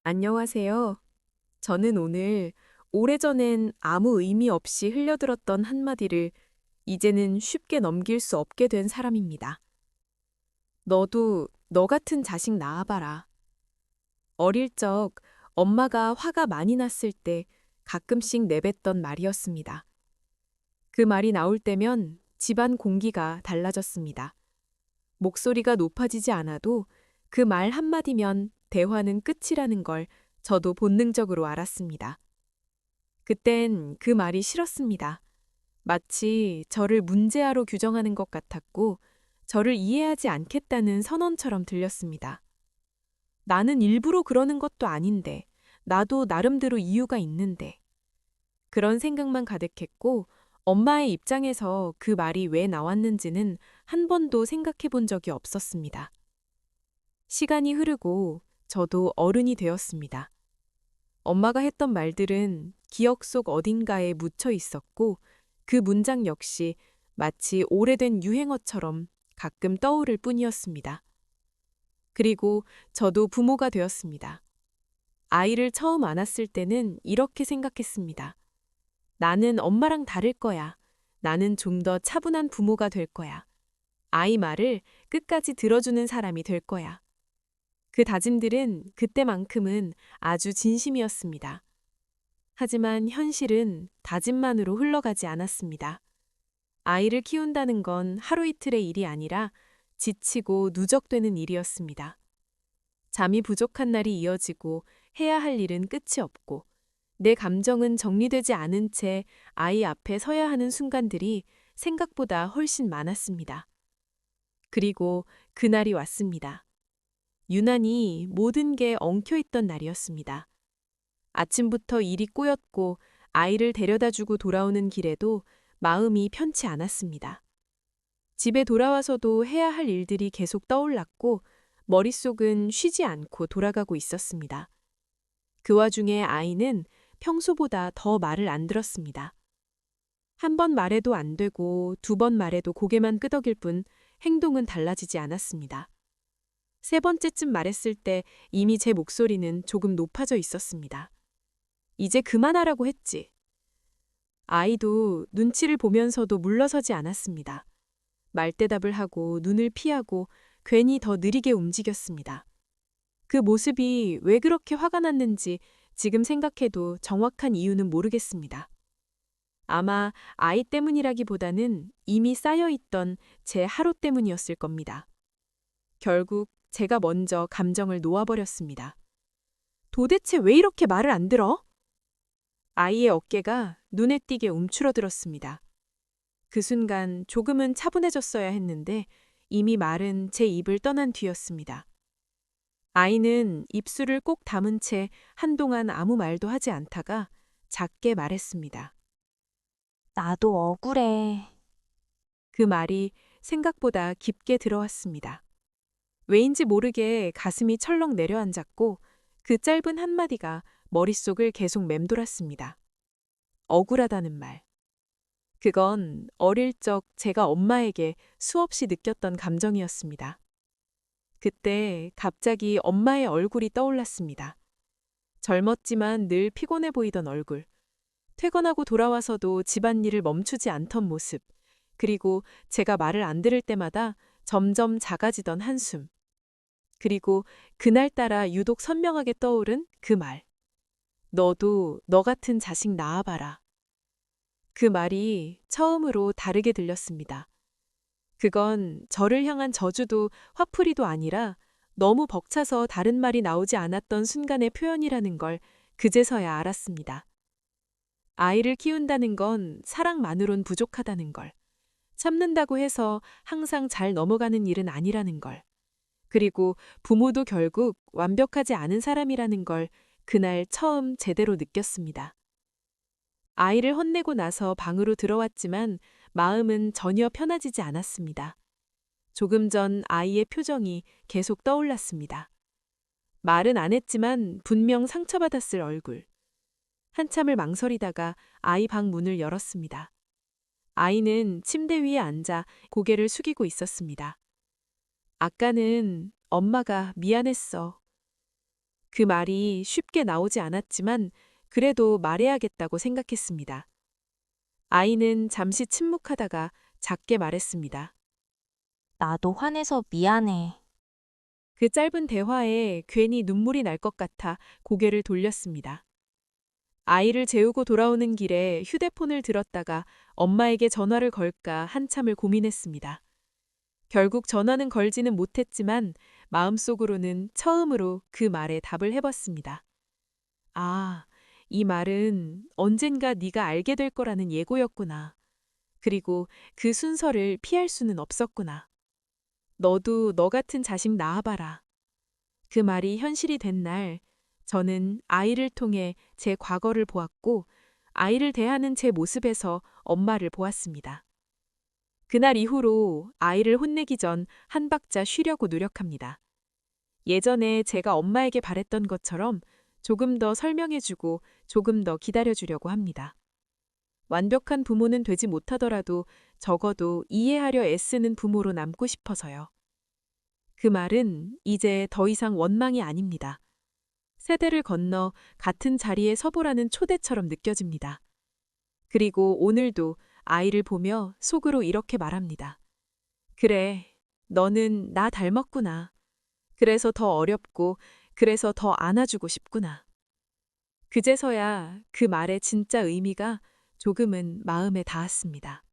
안녕하세요. 저는 오늘 오래전엔 아무 의미 없이 흘려들었던 한마디를 이제는 쉽게 넘길 수 없게 된 사람입니다. 너도 너 같은 자식 낳아봐라. 어릴 적 엄마가 화가 많이 났을 때 가끔씩 내뱉던 말이었습니다. 그 말이 나올 때면 집안 공기가 달라졌습니다. 목소리가 높아지지 않아도 그 말 한마디면 대화는 끝이라는 걸 저도 본능적으로 알았습니다. 그땐 그 말이 싫었습니다. 마치 저를 문제아로 규정하는 것 같았고, 저를 이해하지 않겠다는 선언처럼 들렸습니다. 나는 일부러 그러는 것도 아닌데, 나도 나름대로 이유가 있는데. 그런 생각만 가득했고, 엄마의 입장에서 그 말이 왜 나왔는지는 한 번도 생각해 본 적이 없었습니다. 시간이 흐르고 저도 어른이 되었습니다. 엄마가 했던 말들은 기억 속 어딘가에 묻혀 있었고 그 문장 역시 마치 오래된 유행어처럼 가끔 떠오를 뿐이었습니다. 그리고 저도 부모가 되었습니다. 아이를 처음 안았을 때는 이렇게 생각했습니다. 나는 엄마랑 다를 거야. 나는 좀 더 차분한 부모가 될 거야. 아이 말을 끝까지 들어주는 사람이 될 거야. 그 다짐들은 그때만큼은 아주 진심이었습니다. 하지만 현실은 다짐만으로 흘러가지 않았습니다. 아이를 키운다는 건 하루 이틀의 일이 아니라 지치고 누적되는 일이었습니다. 잠이 부족한 날이 이어지고 해야 할 일은 끝이 없고 내 감정은 정리되지 않은 채 아이 앞에 서야 하는 순간들이 생각보다 훨씬 많았습니다. 그리고 그날이 왔습니다. 유난히 모든 게 엉켜있던 날이었습니다. 아침부터 일이 꼬였고 아이를 데려다 주고 돌아오는 길에도 마음이 편치 않았습니다. 집에 돌아와서도 해야 할 일들이 계속 떠올랐고 머릿속은 쉬지 않고 돌아가고 있었습니다. 그 와중에 아이는 평소보다 더 말을 안 들었습니다. 한 번 말해도 안 되고 두 번 말해도 고개만 끄덕일 뿐 행동은 달라지지 않았습니다. 세 번째쯤 말했을 때 이미 제 목소리는 조금 높아져 있었습니다. 이제 그만하라고 했지. 아이도 눈치를 보면서도 물러서지 않았습니다. 말대답을 하고 눈을 피하고 괜히 더 느리게 움직였습니다. 그 모습이 왜 그렇게 화가 났는지 지금 생각해도 정확한 이유는 모르겠습니다. 아마 아이 때문이라기보다는 이미 쌓여있던 제 하루 때문이었을 겁니다. 결국 제가 먼저 감정을 놓아버렸습니다. 도대체 왜 이렇게 말을 안 들어? 아이의 어깨가 눈에 띄게 움츠러들었습니다. 그 순간 조금은 차분해졌어야 했는데 이미 말은 제 입을 떠난 뒤였습니다. 아이는 입술을 꼭 다문 채 한동안 아무 말도 하지 않다가 작게 말했습니다. 나도 억울해. 그 말이 생각보다 깊게 들어왔습니다. 왜인지 모르게 가슴이 철렁 내려앉았고 그 짧은 한마디가 머릿속을 계속 맴돌았습니다. 억울하다는 말. 그건 어릴 적 제가 엄마에게 수없이 느꼈던 감정이었습니다. 그때 갑자기 엄마의 얼굴이 떠올랐습니다. 젊었지만 늘 피곤해 보이던 얼굴. 퇴근하고 돌아와서도 집안일을 멈추지 않던 모습. 그리고 제가 말을 안 들을 때마다 점점 작아지던 한숨. 그리고 그날따라 유독 선명하게 떠오른 그 말. 너도 너 같은 자식 낳아봐라. 그 말이 처음으로 다르게 들렸습니다. 그건 저를 향한 저주도 화풀이도 아니라 너무 벅차서 다른 말이 나오지 않았던 순간의 표현이라는 걸 그제서야 알았습니다. 아이를 키운다는 건 사랑만으론 부족하다는 걸. 참는다고 해서 항상 잘 넘어가는 일은 아니라는 걸. 그리고 부모도 결국 완벽하지 않은 사람이라는 걸 그날 처음 제대로 느꼈습니다. 아이를 혼내고 나서 방으로 들어왔지만 마음은 전혀 편해지지 않았습니다. 조금 전 아이의 표정이 계속 떠올랐습니다. 말은 안 했지만 분명 상처받았을 얼굴. 한참을 망설이다가 아이 방 문을 열었습니다. 아이는 침대 위에 앉아 고개를 숙이고 있었습니다. 아까는 엄마가 미안했어. 그 말이 쉽게 나오지 않았지만 그래도 말해야겠다고 생각했습니다. 아이는 잠시 침묵하다가 작게 말했습니다. 나도 화내서 미안해. 그 짧은 대화에 괜히 눈물이 날 것 같아 고개를 돌렸습니다. 아이를 재우고 돌아오는 길에 휴대폰을 들었다가 엄마에게 전화를 걸까 한참을 고민했습니다. 결국 전화는 걸지는 못했지만 마음속으로는 처음으로 그 말에 답을 해봤습니다. 아, 이 말은 언젠가 네가 알게 될 거라는 예고였구나. 그리고 그 순서를 피할 수는 없었구나. 너도 너 같은 자식 낳아봐라. 그 말이 현실이 된 날, 저는 아이를 통해 제 과거를 보았고, 아이를 대하는 제 모습에서 엄마를 보았습니다. 그날 이후로 아이를 혼내기 전 한 박자 쉬려고 노력합니다. 예전에 제가 엄마에게 바랬던 것처럼 조금 더 설명해주고 조금 더 기다려주려고 합니다. 완벽한 부모는 되지 못하더라도 적어도 이해하려 애쓰는 부모로 남고 싶어서요. 그 말은 이제 더 이상 원망이 아닙니다. 세대를 건너 같은 자리에 서보라는 초대처럼 느껴집니다. 그리고 오늘도 아이를 보며 속으로 이렇게 말합니다. 그래, 너는 나 닮았구나. 그래서 더 어렵고, 그래서 더 안아주고 싶구나. 그제서야 그 말의 진짜 의미가 조금은 마음에 닿았습니다.